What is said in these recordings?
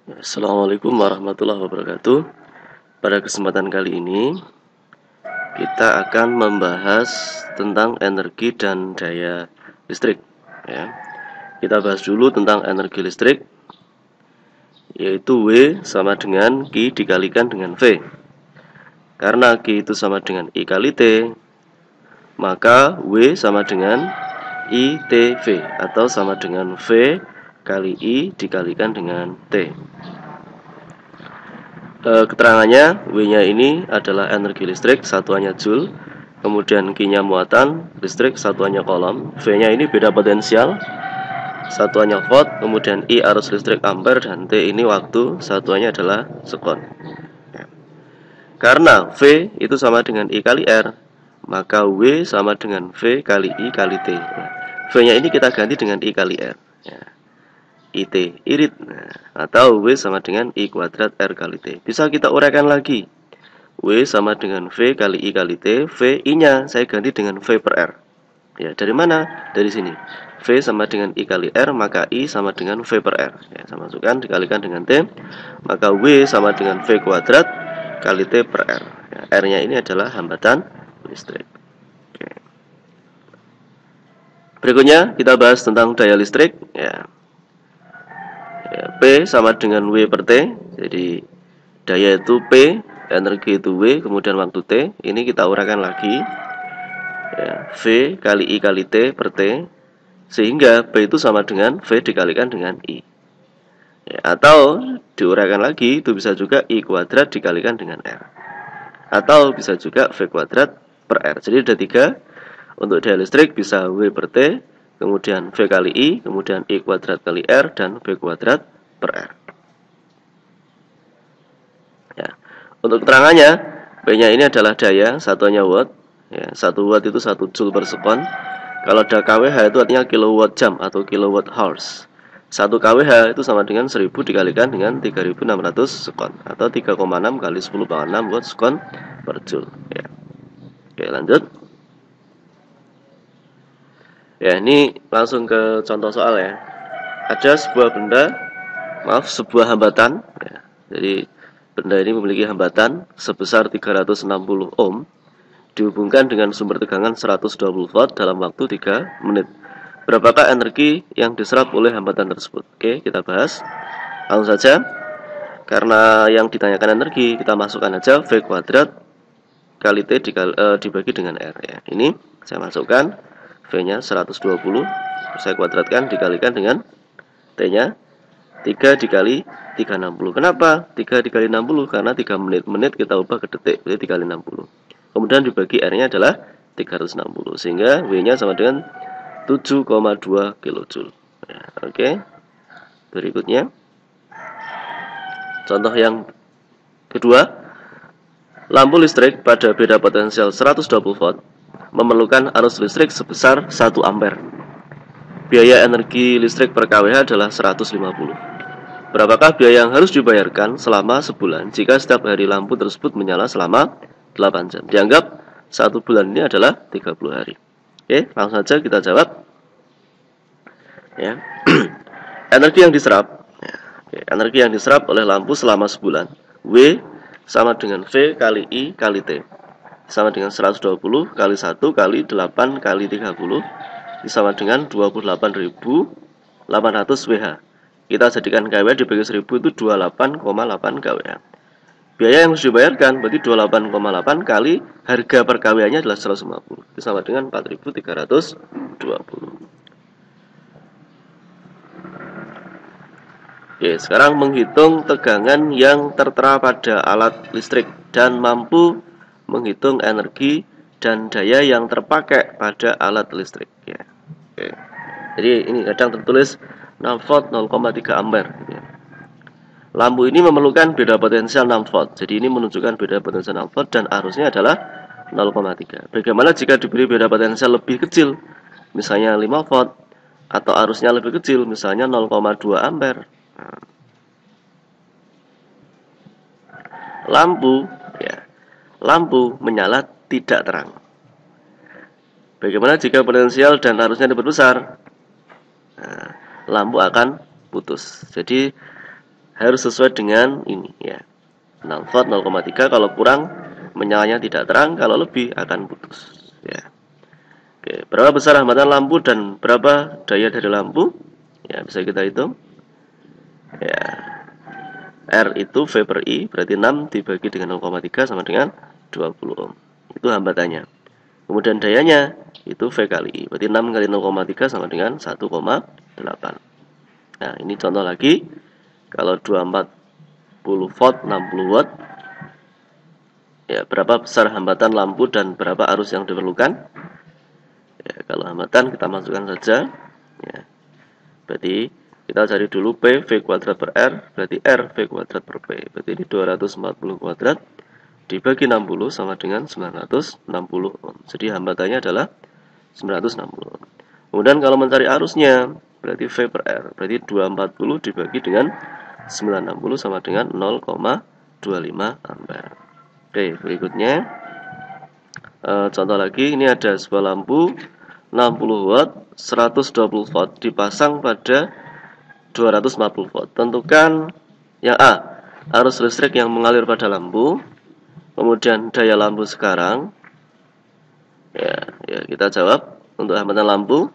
Assalamualaikum warahmatullahi wabarakatuh. Pada kesempatan kali ini kita akan membahas tentang energi dan daya listrik. Ya. Kita bahas dulu tentang energi listrik, yaitu W sama dengan Q dikalikan dengan V. Karena Q itu sama dengan I kali T, maka W sama dengan ITV atau sama dengan V kali I dikalikan dengan T. Keterangannya, W-nya ini adalah energi listrik, satuannya Joule, kemudian Q-nya muatan listrik, satuannya Coulomb, V-nya ini beda potensial, satuannya Volt, kemudian I arus listrik ampere, dan T ini waktu, satuannya adalah sekon. Karena V itu sama dengan I kali R, maka W sama dengan V kali I kali T. V-nya ini kita ganti dengan I kali R. IT, irit, atau W sama dengan I kuadrat R kali T. Bisa kita uraikan lagi. W sama dengan V kali I kali T. V I-nya saya ganti dengan V per R. Ya, dari mana? Dari sini. V sama dengan I kali R, maka I sama dengan V per R. Ya, saya masukkan dikalikan dengan T, maka W sama dengan V kuadrat kali T per R. Ya, R-nya ini adalah hambatan listrik. Oke. Berikutnya kita bahas tentang daya listrik. Ya. P sama dengan W per T. Jadi daya itu P, energi itu W, kemudian waktu T. Ini kita uraikan lagi. Ya, V kali I kali T per T. Sehingga P itu sama dengan V dikalikan dengan I. Ya, atau diuraikan lagi, itu bisa juga I kuadrat dikalikan dengan R. Atau bisa juga V kuadrat per R. Jadi ada 3. Untuk daya listrik bisa W per T, kemudian V kali I, kemudian I kuadrat kali R, dan V kuadrat per R. Ya. Untuk keterangannya, P-nya ini adalah daya, satuannya watt. Ya, 1 watt itu 1 joule per sekon. Kalau ada kWh itu artinya kilowatt jam atau kilowatt hours. 1 kWh itu sama dengan 1000 dikalikan dengan 3600 sekon atau 3,6 kali 10 pangkat 6 watt sekon per joule. Ya. Oke, lanjut. Ya, ini langsung ke contoh soal ya. Ada sebuah benda, sebuah hambatan. Ya. Jadi benda ini memiliki hambatan sebesar 360 ohm dihubungkan dengan sumber tegangan 120 volt dalam waktu 3 menit. Berapakah energi yang diserap oleh hambatan tersebut? Oke, kita bahas. Langsung saja. Karena yang ditanyakan energi, kita masukkan aja V kuadrat kali T dibagi dengan R ya. Ini saya masukkan V-nya 120, saya kuadratkan dikalikan dengan T-nya 3 dikali 360. Kenapa 3 dikali 60? Karena 3 menit kita ubah ke detik, jadi 3 kali 60. Kemudian dibagi R-nya adalah 360, sehingga W-nya sama dengan 7,2 kJ. Ya, oke. Berikutnya, contoh yang kedua, lampu listrik pada beda potensial 120 volt memerlukan arus listrik sebesar 1 ampere. Biaya energi listrik per kWh adalah 150. Berapakah biaya yang harus dibayarkan selama sebulan jika setiap hari lampu tersebut menyala selama 8 jam? Dianggap 1 bulan ini adalah 30 hari. Oke, langsung saja kita jawab. Ya. Energi yang diserap. Oke, energi yang diserap oleh lampu selama sebulan. W sama dengan V kali I kali T. Sama dengan 120 kali 1 kali 8 kali 30 sama dengan 28.800 Wh. Kita jadikan kWh dibagi 1000 itu 28,8 kWh. Biaya yang harus dibayarkan berarti 28,8 kali harga per kWh-nya adalah 150. Itu sama dengan 4.320. Oke, sekarang menghitung tegangan yang tertera pada alat listrik dan mampu menghitung energi dan daya yang terpakai pada alat listrik. Ya. Oke. Jadi ini kadang tertulis 6 volt 0,3 ampere. Ya. Lampu ini memerlukan beda potensial 6 volt. Jadi ini menunjukkan beda potensial 6 volt dan arusnya adalah 0,3. Bagaimana jika diberi beda potensial lebih kecil? Misalnya 5 volt atau arusnya lebih kecil, misalnya 0,2 ampere. Nah. Lampu menyala tidak terang. Bagaimana jika potensial dan arusnya diperbesar? Nah, lampu akan putus. Jadi harus sesuai dengan ini ya. 6 volt 0,3, kalau kurang menyalanya tidak terang, kalau lebih akan putus ya. Oke, berapa besar hambatan lampu dan berapa daya dari lampu? Ya, bisa kita hitung. Ya. R itu V per I, berarti 6 dibagi dengan 0,3 sama dengan 20 ohm. Itu hambatannya. Kemudian dayanya itu V kali I, berarti 6 kali 0,3 sama dengan 1,8. Nah, ini contoh lagi. Kalau 240 volt 60 watt, ya berapa besar hambatan lampu dan berapa arus yang diperlukan? Ya, kalau hambatan kita masukkan saja ya. Berarti kita cari dulu P V kuadrat per R, berarti R V kuadrat per P, berarti ini 240 kuadrat dibagi 60 sama dengan 960 ohm. Jadi hambatannya adalah 960 ohm. Kemudian kalau mencari arusnya, berarti V per R, berarti 240 dibagi dengan 960 sama dengan 0,25 ampere. Oke, berikutnya contoh lagi, ini ada sebuah lampu 60 watt 120 volt dipasang pada 240 volt. Tentukan yang A, arus listrik yang mengalir pada lampu. Kemudian daya lampu sekarang. Ya, kita jawab untuk hambatan lampu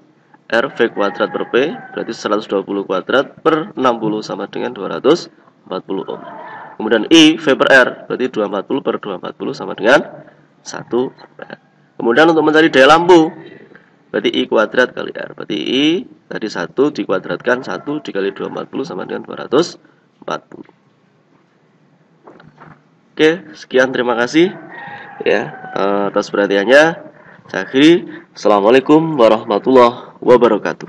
R V kuadrat per P, berarti 120 kuadrat per 60 sama dengan 240 ohm. Kemudian I V per R, berarti 240 per 240 sama dengan 1 ampere. Kemudian untuk mencari daya lampu, berarti I kuadrat kali R, berarti I tadi 1 dikuadratkan 1 dikali 240 sama dengan 240. Oke, sekian, terima kasih ya atas perhatiannya. Saya akhiri. Assalamualaikum warahmatullahi wabarakatuh.